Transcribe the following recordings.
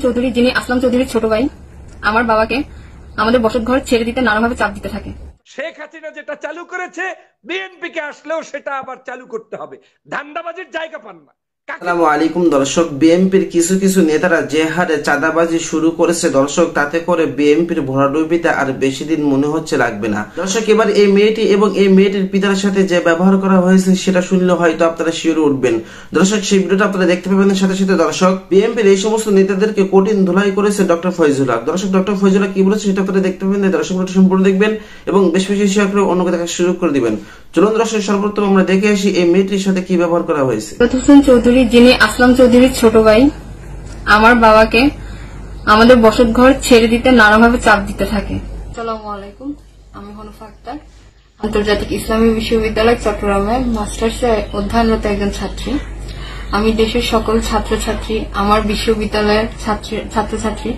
চৌধুরী, যিনি আসলাম চৌধুরীর ছোট ভাই, আমার বাবাকে আমাদের বসতঘর ছেড়ে দিতে নানাভাবে চাপ দিতে থাকে। শেখ হাসিনা যেটা চালু করেছে বিএনপি কে আসলেও সেটা আবার চালু করতে হবে। ধান্দাবাজির জায়গা পান না। আসসালামু আলাইকুম দর্শক, বিএনপির কিছু কিছু নেতারা যে হারে চাঁদাবাজি শুরু করেছে দর্শক, তাতে করে বিএনপির ভরাডুবিতে আর বেশি দিন মনে হচ্ছে লাগবে না। দর্শক, এবার এই মেয়েটি এবং এই মেয়েটির পিতার সাথে যে ব্যবহার করা হয়েছে সেটা শুনলে হয়তো আপনারা শিওরে উঠবেন। দর্শক, সেই ভিডিওটা আপনারা দেখতে পাবেন। সাথে সাথে দর্শক, বিএনপির এই সমস্ত নেতাদেরকে কঠিন ধুলাই করেছে ডক্টর ফয়জুল হক। দর্শক, ডক্টর ফয়জুল হক কি বলেছে সেটা আপনারা দেখতে পাবেন। দর্শক, ভিডিওটা সম্পূর্ণ দেখবেন এবং বেশ বেশি শেয়ার করে অন্যকে দেখার সুযোগ করে দিবেন। চলুন দর্শক, সর্বপ্রথম আমরা দেখে আসি এই মেয়েটির সাথে কি ব্যবহার করা হয়েছে। চৌধুরী, যিনি আসলাম চৌধুরীর ছোট ভাই, আমার বাবাকে আমাদের বসতঘর ছেড়ে দিতে নানাভাবে চাপ দিতে থাকে। আসসালামু আলাইকুম, আমি হনুফা আক্তার, আন্তর্জাতিক ইসলামী বিশ্ববিদ্যালয় চট্টগ্রামে মাস্টার্সে অধ্যয়নরত একজন ছাত্রী। আমি দেশের সকল ছাত্রছাত্রী, আমার বিশ্ববিদ্যালয়ের ছাত্রছাত্রী,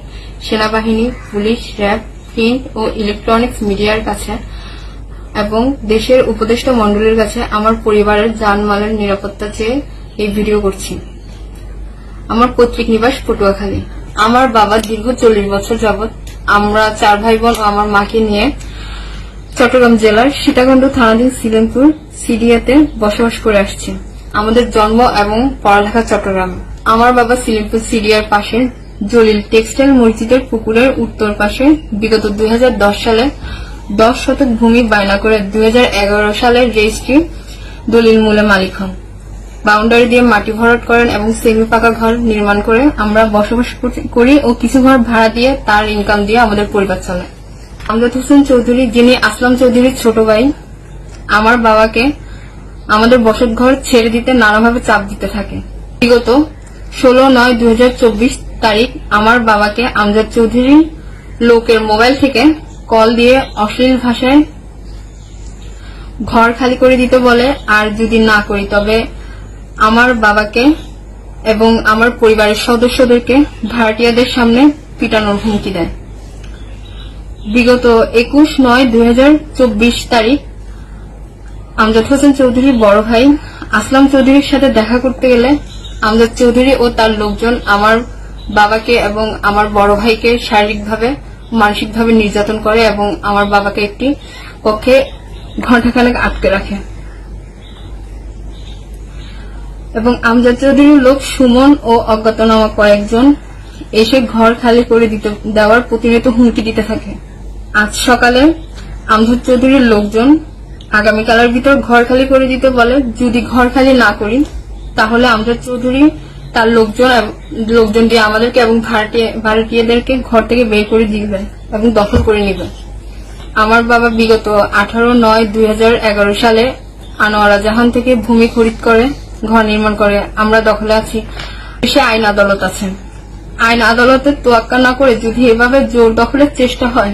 সেনাবাহিনী, পুলিশ, র্যাব, প্রিন্ট ও ইলেকট্রনিক্স মিডিয়ার কাছে এবং দেশের উপদেষ্টা মণ্ডলীর কাছে আমার পরিবারের জানমালের নিরাপত্তা চেয়ে এই ভিডিও করছি। আমার পৈতৃক নিবাস পটুয়াখালী। আমার বাবা দীর্ঘ 40 বছর যাবৎ আমরা 4 ভাই বোন ও আমার মাকে নিয়ে চট্টগ্রাম জেলার সীতাকুণ্ড থানাধীন সিলেমপুর সিডিয়াতে বসবাস করে আসছে। আমাদের জন্ম এবং পড়ালেখা চট্টগ্রামে। আমার বাবা সিলেমপুর সিডিয়ার পাশে জলিল টেক্সটাইল মসজিদের পুকুরের উত্তর পাশে বিগত 2010 সালে 10 শতক ভূমি বায়না করে 2011 সালে রেজিস্ট্রি দলিল মূলে মালিক হন। বাউন্ডারি দিয়ে মাটি ভরাট করেন এবং সেমি পাকা ঘর নির্মাণ করে আমরা বসবাস করি ও কিছু ঘর ভাড়া দিয়ে তার ইনকাম দিয়ে আমাদের পরিবার চলে। আমজাদ হোসেন চৌধুরী, যিনি আসলাম চৌধুরীর ছোট ভাই, আমার বাবাকে আমাদের বসতঘর ছেড়ে দিতে নানাভাবে চাপ দিতে থাকে। বিগত 16/9/2024 তারিখ আমার বাবাকে আমজাদ চৌধুরীর লোকের মোবাইল থেকে কল দিয়ে অশ্লীল ভাষায় ঘর খালি করে দিতে বলে, আর যদি না করি তবে আমার বাবাকে এবং আমার পরিবারের সদস্যদেরকে ভাড়াটিয়াদের সামনে পিটানোর হুমকি দেয়। বিগত 21/9/2024 তারিখ আমজাদ হোসেন চৌধুরীর বড় ভাই আসলাম চৌধুরীর সাথে দেখা করতে গেলে আমজাদ চৌধুরী ও তার লোকজন আমার বাবাকে এবং আমার বড় ভাইকে শারীরিকভাবে মানসিকভাবে নির্যাতন করে এবং আমার বাবাকে একটি কক্ষে ঘণ্টাখানেক আটকে রাখে এবং আমজাদ চৌধুরীর লোক সুমন ও অজ্ঞাতনামা কয়েকজন এসে ঘর খালি করে দেওয়ার প্রতিনিয়ত হুমকি দিতে থাকে। আজ সকালে আমজাদ চৌধুরীর লোকজন আগামীকালের ভিতর ঘর খালি করে দিতে বলে। যদি ঘর খালি না করি তাহলে আমজাদ চৌধুরী তার লোকজন দিয়ে আমাদেরকে এবং ভাড়াটিয়াদেরকে ঘর থেকে বের করে দিবে এবং দখল করে নিবে। আমার বাবা বিগত 18/9/2011 সালে আনোয়ারা জাহান থেকে ভূমি খরিদ করে ঘর নির্মাণ করে। আমরা দখলে আছি। দেশে আইন আদালত আছে। আইন আদালতের তোয়াক্কা না করে যদি এভাবে জোর দখলের চেষ্টা হয়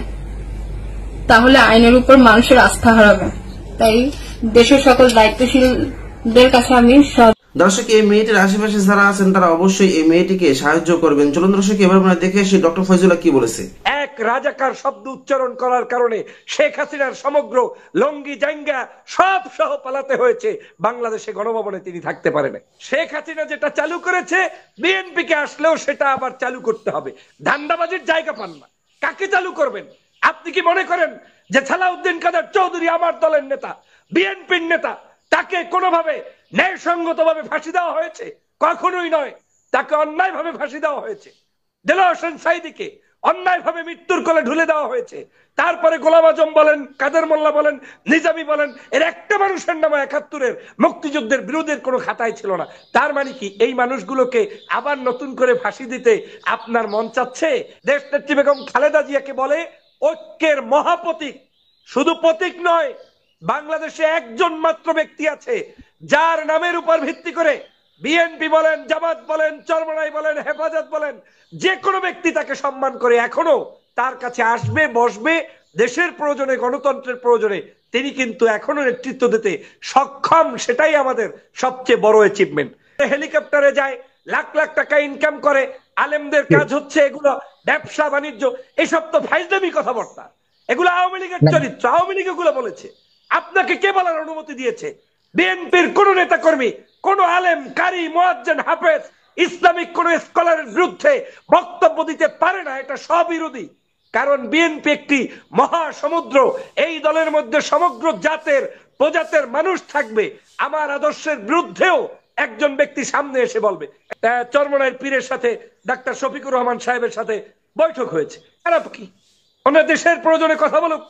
তাহলে আইনের উপর মানুষের আস্থা হারাবে। তাই দেশের সকল দায়িত্বশীলদের কাছে আমি দর্শক, এই মেয়েটির আশেপাশে যারা আছেন তারা অবশ্যই এই মেয়েটিকে সাহায্য করবেন। চলুন দর্শক, এবার আমরা দেখে আসি ডক্টর ফয়জুল হক কি বলেছে। এক রাজাকার শব্দ উচ্চারণ করার কারণে শেখ হাসিনার সমগ্র লঙ্গি জাঙ্গা সব সহ পালাতে হয়েছে। বাংলাদেশে গণভবনে তিনি থাকতে পারেন। শেখ হাসিনা যেটা চালু করেছে বিএনপি কে আসলেও সেটা আবার চালু করতে হবে। ধান্দাবাজির জায়গা পান না। কাকে চালু করবেন? আপনি কি মনে করেন যে সালাউদ্দিন কাদের চৌধুরী আমার দলের নেতা, বিএনপির নেতা, তাকে কোনোভাবে ন্যায়সঙ্গতভাবে ফাঁসি দেওয়া হয়েছে? কখনোই নয়। তাকে অন্যায়ভাবে ফাঁসি দেওয়া হয়েছে। দেলোয়ার হোসেন সাঈদীকে অন্যায়ভাবে মৃত্যুর কোলে ঢুলে দেওয়া হয়েছে। তারপরে গোলাম আজম বলেন, কাদের মোল্লা বলেন, নিজামী বলেন, এর একটা মানুষের নামে 71-এর মুক্তিযুদ্ধের বিরোধের কোনো খাতায় ছিল না। তার মানে কি এই মানুষগুলোকে আবার নতুন করে ফাঁসি দিতে আপনার মন চাচ্ছে? দেশনেত্রী বেগম খালেদা জিয়াকে বলে ঐক্যের মহাপ্রতীক। শুধু প্রতীক নয়, বাংলাদেশে একজন মাত্র ব্যক্তি আছে যার নামের উপর ভিত্তি করে বিএনপি বলেন, জামাত বলেন, চরমনাই বলেন, হেফাজত বলেন, যে কোনো ব্যক্তি তাকে সম্মান করে এখনো তার কাছে আসবে, বসবে। দেশের প্রয়োজনে, গণতন্ত্রের প্রয়োজনে তিনি কিন্তু এখনো নেতৃত্ব দিতে সক্ষম। সেটাই আমাদের সবচেয়ে বড় অ্যাচিভমেন্ট। হেলিকপ্টারে যায়, লাখ লাখ টাকা ইনকাম করে। আলেমদের কাজ হচ্ছে এগুলো ব্যবসা বাণিজ্য। এসব তো ফাইজলামি কথাবার্তা। এগুলো আওয়ামী লীগের চরিত্র। আওয়ামী লীগ এগুলো বলেছে। আপনাকে কে বলার অনুমতি দিয়েছে? বিএনপির কোন নেতা কর্মী, কোন আলেম, কারি, মুয়াজ্জিন, হাফেজ ইসলামিক কোন স্কলারের বিরুদ্ধে বক্তব্য দিতে পারে না, এটা স্ববিরোধী। কারণ বিএনপি একটি মহাসমুদ্র, এই দলের মধ্যে সমগ্র জাতের প্রজাতের মানুষ থাকবে। আমার আদর্শের বিরুদ্ধেও একজন ব্যক্তি সামনে এসে বলবে। চরমনাইয়ের পীরের সাথে ডাক্তার শফিকুর রহমান সাহেবের সাথে বৈঠক হয়েছে, খারাপ কি? ওনার দেশের প্রয়োজনে কথা বলুক,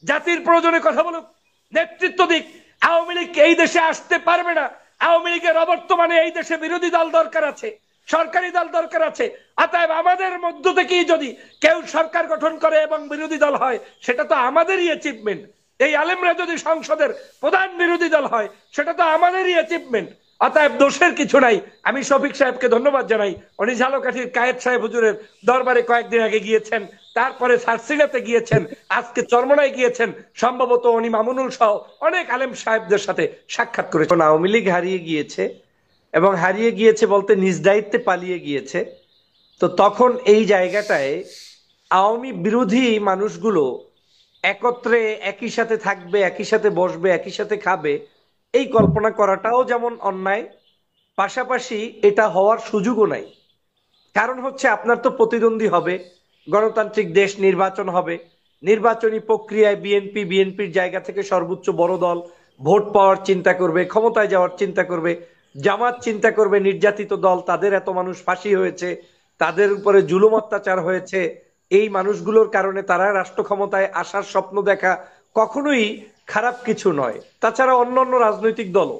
জাতির প্রয়োজনে কথা বলুক, নেতৃত্ব দিক। আওয়ামী লীগ এই দেশে আসতে পারবে না। আওয়ামী লীগের অবর্তমানে এই দেশে বিরোধী দল দরকার আছে, সরকারি দল দরকার আছে। অতএব আমাদের মধ্য থেকেই যদি কেউ সরকার গঠন করে এবং বিরোধী দল হয়, সেটা তো আমাদেরই অ্যাচিভমেন্ট। এই আলেমরা যদি সংসদের প্রধান বিরোধী দল হয়, সেটা তো আমাদেরই অ্যাচিভমেন্ট। অতএব দোষের কিছু নাই। আমি শফিক সাহেবকে ধন্যবাদ জানাই, উনি ঝালকাঠির কায়েদ সাহেব হুজুরের দরবারে কয়েকদিন আগে গিয়েছেন, তারপরে সারসিনাতে গিয়েছেন, আজকে চরমনায় গিয়েছেন, সম্ভবত উনি মামুনুল সহ অনেক আলেম সাহেবদের সাথে সাক্ষাৎ করেছেন। আওয়ামী লীগ হারিয়ে গিয়েছে, এবং হারিয়ে গিয়েছে বলতে নিজ দায়িত্বে পালিয়ে গিয়েছে। তো তখন এই জায়গাটায় আওয়ামী বিরোধী মানুষগুলো একত্রে একই সাথে থাকবে, একই সাথে বসবে, একই সাথে খাবে, এই কল্পনা করাটাও যেমন অন্যায়, পাশাপাশি এটা হওয়ার সুযোগও নাই। কারণ হচ্ছে আপনার তো প্রতিদ্বন্দ্বী হবে, গণতান্ত্রিক দেশ, নির্বাচন হবে, নির্বাচনী প্রক্রিয়ায় বিএনপির জায়গা থেকে সর্বোচ্চ বড় দল ভোট পাওয়ার চিন্তা করবে, ক্ষমতায় যাওয়ার চিন্তা করবে। জামাত চিন্তা করবে নির্যাতিত দল, তাদের এত মানুষ ফাঁসি হয়েছে, তাদের উপরে জুলুম অত্যাচার হয়েছে, এই মানুষগুলোর কারণে তারা রাষ্ট্র ক্ষমতায় আসার স্বপ্ন দেখা কখনোই খারাপ কিছু নয়। তাছাড়া অন্যান্য রাজনৈতিক দলও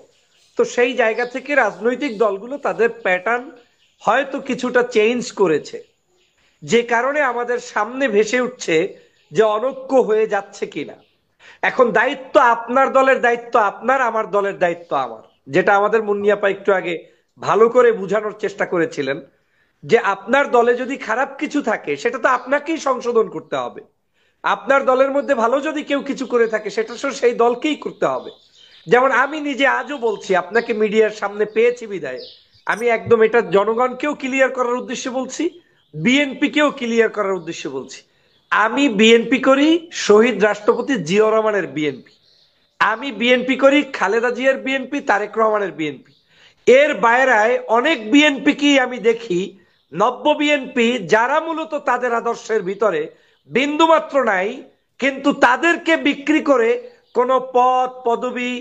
তো সেই জায়গা থেকে রাজনৈতিক দলগুলো তাদের প্যাটার্ন হয়তো কিছুটা চেঞ্জ করেছে, যে কারণে আমাদের সামনে ভেসে উঠছে যে অনৈক্য হয়ে যাচ্ছে কিনা। এখন দায়িত্ব আপনার দলের দায়িত্ব আপনার, আমার দলের দায়িত্ব আমার, যেটা আমাদের মুন্নিয়াপা একটু আগে ভালো করে বোঝানোর চেষ্টা করেছিলেন, যে আপনার দলে যদি খারাপ কিছু থাকে সেটা তো আপনাকেই সংশোধন করতে হবে। আপনার দলের মধ্যে ভালো যদি কেউ কিছু করে থাকে সেটা সেই দলকেই করতে হবে। যেমন আমি নিজে আজও বলছি, আপনাকে মিডিয়ার সামনে পেয়েছি বিদায় আমি একদম এটা জনগণকেও ক্লিয়ার করার উদ্দেশ্যে বলছি, বিএনপিকেও ক্লিয়ার করার উদ্দেশ্যে বলছি। আমি বিএনপি করি শহীদ রাষ্ট্রপতি জিয়াউর রহমানের বিএনপি, আমি বিএনপি করি খালেদা জিয়ার বিএনপি, তারেক রহমানের বিএনপি। এর বাইরায় অনেক বিএনপি কি আমি দেখি, নব্য বিএনপি, যারা মূলত তাদের আদর্শের ভিতরে বিন্দুমাত্র নাই, কিন্তু তাদেরকে বিক্রি করে কোন পদ পদবি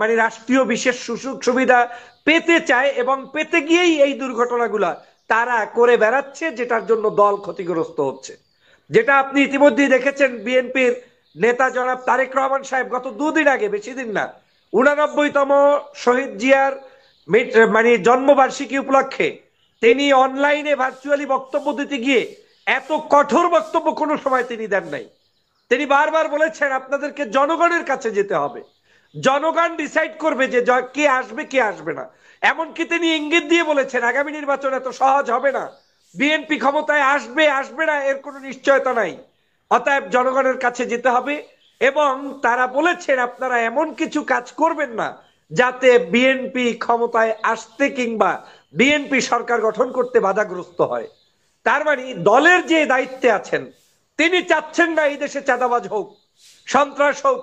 মানে রাষ্ট্রীয় বিশেষ সুযোগ সুবিধা পেতে চায়, এবং পেতে গিয়েই এই দুর্ঘটনাগুলা তারা করে বেড়াচ্ছে, যেটার জন্য দল ক্ষতিগ্রস্ত হচ্ছে। যেটা আপনি ইতিমধ্যেই দেখেছেন, বিএনপির নেতা জনাব তারেক রহমান সাহেব গত দুদিন আগে, বেশি দিন না, 89তম শহীদ জিয়ার মানে জন্মবার্ষিকী উপলক্ষে তিনি অনলাইনে ভার্চুয়ালি বক্তব্য দিতে গিয়ে এত কঠোর বক্তব্য কোনো সময় তিনি দেন নাই। তিনি বারবার বলেছেন আপনাদেরকে জনগণের কাছে যেতে হবে, জনগণ ডিসাইড করবে যে কে আসবে কে আসবে না। এমনকি তিনি ইঙ্গিত দিয়ে বলেছেন আগামী নির্বাচন এত সহজ হবে না, বিএনপি ক্ষমতায় আসবে আসবে না এর কোনো নিশ্চয়তা নাই, অতএব জনগণের কাছে যেতে হবে। এবং তারা বলেছেন আপনারা এমন কিছু কাজ করবেন না যাতে বিএনপি ক্ষমতায় আসতে কিংবা বিএনপি সরকার গঠন করতে বাধাগ্রস্ত হয়। তার মানে দলের যে দায়িত্বে আছেন তিনি চাচ্ছেন না এই দেশে চাঁদাবাজ হোক, সন্ত্রাস হোক,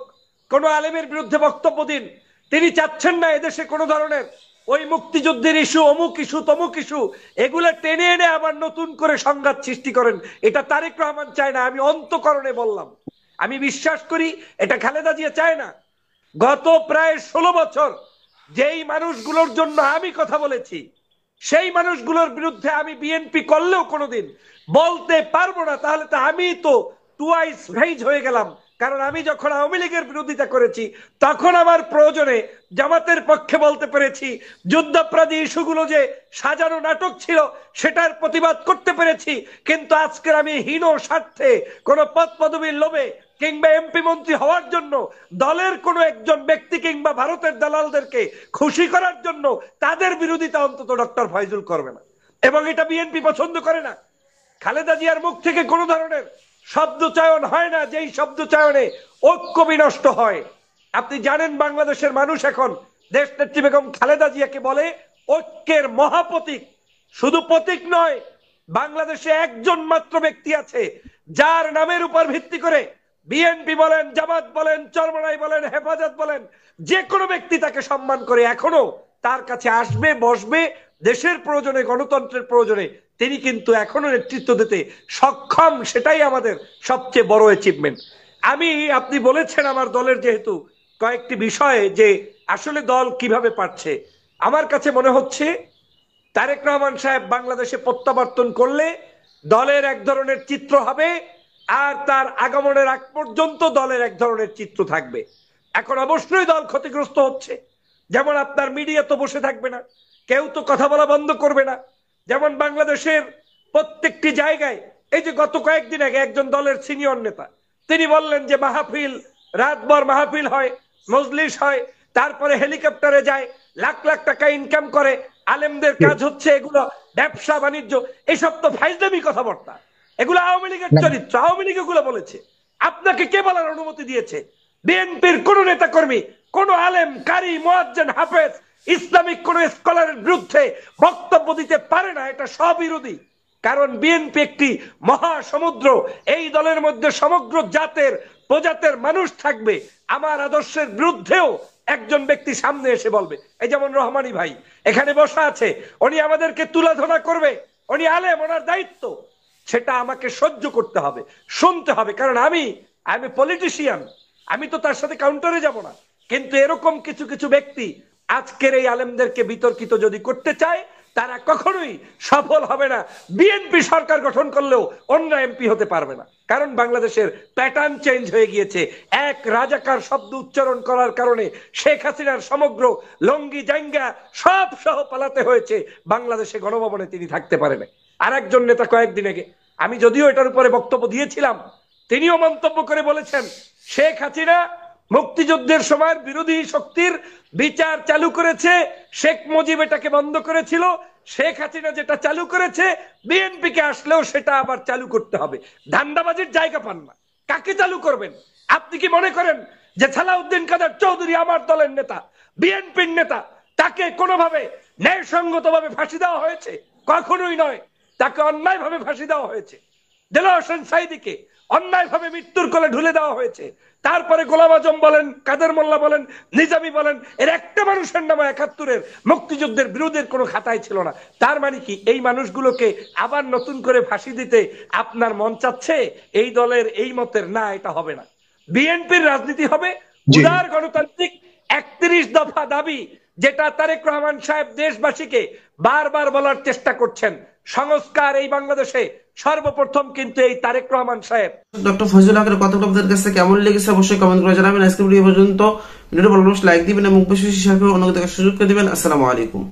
কোন আলেমের বিরুদ্ধে বক্তব্য দিন। তিনি চাচ্ছেন না এদেশে কোনো ধরনের ওই মুক্তিযুদ্ধের ইস্যু, অমুক ইস্যু, তমুক ইস্যু, এগুলো টেনে এনে আবার নতুন করে সংঘাত সৃষ্টি করেন। এটা তারেক রহমান চায় না, আমি অন্তঃকরণে বললাম। আমি বিশ্বাস করি এটা খালেদা জিয়া চায় না। গত প্রায় 16 বছর যেই মানুষগুলোর জন্য আমি কথা বলেছি, সেই মানুষগুলোর বিরুদ্ধে আমি বিএনপি করলেও কোনোদিন বলতে পারবো না, তাহলে তো আমি তো টুয়াইস ভেজ হয়ে গেলাম। কারণ আমি যখন আওয়ামী লীগের বিরোধিতা করেছি তখন আমার প্রয়োজনে জামাতের পক্ষে বলতে পেরেছি, যুদ্ধাপরাধী ইস্যুগুলো যে সাজানো নাটক ছিল সেটার প্রতিবাদ করতে পেরেছি। কিন্তু আজকের আমি হীন স্বার্থে কোন পদ পদবীর লোভে কিংবা এমপি মন্ত্রী হওয়ার জন্য দলের কোনো একজন ব্যক্তি কিংবা ভারতের দালালদেরকে খুশি করার জন্য তাদের বিরোধিতা অন্তত ডক্টর ফয়জুল করবে না, এবং এটা বিএনপি পছন্দ করে না। খালেদা জিয়ার মুখ থেকে কোনো ধরনের শব্দ চয়ন হয় না যেই শব্দ চয়নে ঐক্য বিনষ্ট হয়। আপনি জানেন বাংলাদেশের মানুষ এখন দেশনেত্রী বেগম খালেদা জিয়াকে বলে ঐক্যের মহাপ্রতীক। শুধু প্রতীক নয়, বাংলাদেশে একজন মাত্র ব্যক্তি আছে যার নামের উপর ভিত্তি করে বিএনপি বলেন, জামাত বলেন, চরমনাই বলেন, হেফাজত বলেন, যে কোনো ব্যক্তি তাকে সম্মান করে। এখনো তার কাছে আসবে, বসবে, দেশের প্রয়োজনে, গণতন্ত্রের প্রয়োজনে তিনি কিন্তু এখনো নেতৃত্ব দিতে সক্ষম। সেটাই আমাদের সবচেয়ে বড় অ্যাচিভমেন্ট। আপনি বলেছেন আমার দলের যেহেতু কয়েকটি বিষয়ে যে আসলে দল কিভাবে পারছে, আমার কাছে মনে হচ্ছে তারেক রহমান সাহেব বাংলাদেশে প্রত্যাবর্তন করলে দলের এক ধরনের চিত্র হবে, আর তার আগমনের আগ পর্যন্ত দলের এক ধরনের চিত্র থাকবে। এখন অবশ্যই দল ক্ষতিগ্রস্ত হচ্ছে, যেমন আপনার মিডিয়া তো বসে থাকবে না, কেউ তো কথা বলা বন্ধ করবে না। যেমন বাংলাদেশের প্রত্যেকটি জায়গায়, এই যে গত কয়েকদিন আগে একজন দলের সিনিয়র নেতা তিনি বললেন যে মাহফিল, রাতভর মাহফিল হয়, মজলিস হয়, তারপরে হেলিকপ্টারে যায়, লাখ লাখ টাকা ইনকাম করে, আলেমদের কাজ হচ্ছে এগুলো ব্যবসা বাণিজ্য। এসব তো ফাইজলামি কথাবার্তা, এগুলো আওয়ামী লীগের চরিত্র, আওয়ামী লীগ এগুলো বলেছে। আপনাকে কে বলার অনুমতি দিয়েছে? বিএনপির কোন নেতা কর্মী, কোন আলেম, কারি, মুয়াজ্জিন, হাফেজ, ইসলামিক কোন স্কলারের বিরুদ্ধে বক্তব্য দিতে পারে না। এটা স্ববিরোধী। কারণ বিএনপি একটি মহাসমুদ্র, এই দলের মধ্যে সমগ্র জাতের প্রজাতের মানুষ থাকবে। আমার আদর্শের বিরুদ্ধেও একজন ব্যক্তি সামনে এসে বলবে, এই যেমন রহমানী ভাই এখানে বসা আছে, উনি আমাদেরকে তুলাধনা করবে, উনি আলেম, ওনার দায়িত্ব, সেটা আমাকে সহ্য করতে হবে, শুনতে হবে। কারণ আমি পলিটিশিয়ান, আমি তো তার সাথে কাউন্টারে যাব না। কিন্তু এরকম কিছু কিছু ব্যক্তি আজকের এই আলেমদেরকে বিতর্কিত যদি করতে চায়, তারা কখনোই সফল হবে না। বিএনপি সরকার গঠন করলেও অন্য এমপি হতে পারবে না। কারণ বাংলাদেশের প্যাটার্ন চেঞ্জ হয়ে গিয়েছে। এক রাজাকার শব্দ উচ্চারণ করার কারণে শেখ হাসিনার সমগ্র লঙ্গি জাঙ্গা সব সহ পালাতে হয়েছে। বাংলাদেশে গণভবনে তিনি থাকতে পারেন। আর একজন নেতা কয়েকদিন আগে, আমি যদিও এটার উপরে বক্তব্য দিয়েছিলাম, তিনিও মন্তব্য করে বলেছেন শেখ হাসিনা মুক্তিযুদ্ধের সময় বিরোধী শক্তির বিচার চালু করেছে, শেখ মুজিব এটাকে বন্ধ করেছিল, শেখ হাসিনা যেটা চালু করেছে বিএনপি কে আসলেও সেটা আবার চালু করতে হবে। ধান্দাবাজির জায়গা পান না, কাকে চালু করবেন? আপনি কি মনে করেন যে সালাউদ্দিন কাদের চৌধুরী আমার দলের নেতা, বিএনপির নেতা, তাকে কোনোভাবে ন্যায়সঙ্গতভাবে ফাঁসি দেওয়া হয়েছে? কখনোই নয়। তাকে অন্যায়ভাবে ফাঁসি দেওয়া হয়েছে। দেলোয়ার হোসেন সাঈদীকে অন্যায়ভাবে মৃত্যুর কোলে ঢুলে দেওয়া হয়েছে। তারপরে গোলাম আজম বলেন, কাদের মোল্লা বলেন, নিজামী বলেন, এর একটা মানুষের নামে ৭১-এর মুক্তিযুদ্ধের বিরোধের কোনো খাতায় ছিল না। তার মানে কি এই মানুষগুলোকে আবার নতুন করে ফাঁসি দিতে আপনার মন চাচ্ছে? এই দলের এই মতের না, এটা হবে না। বিএনপির রাজনীতি হবে উদার গণতান্ত্রিক ৩১ দফা দাবি, যেটা তারেক রহমান সাহেব দেশবাসীকে বারবার বলার চেষ্টা করছেন। সংস্কার এই বাংলাদেশে সর্বপ্রথম কিন্তু এই তারেক রহমান সাহেব। ডক্টর ফজলুল হকের কথাগুলো আপনাদের কাছে কেমন লেগেছে অবশ্যই কমেন্ট করে জানাবেন। আজকের ভিডিও পর্যন্ত, ভিডিওটি ভালো লাগলে লাইক দিবেন এবং বেশি বেশি শেয়ার করে অন্যকে দেখার সুযোগ করে দিবেন। আসসালামু আলাইকুম।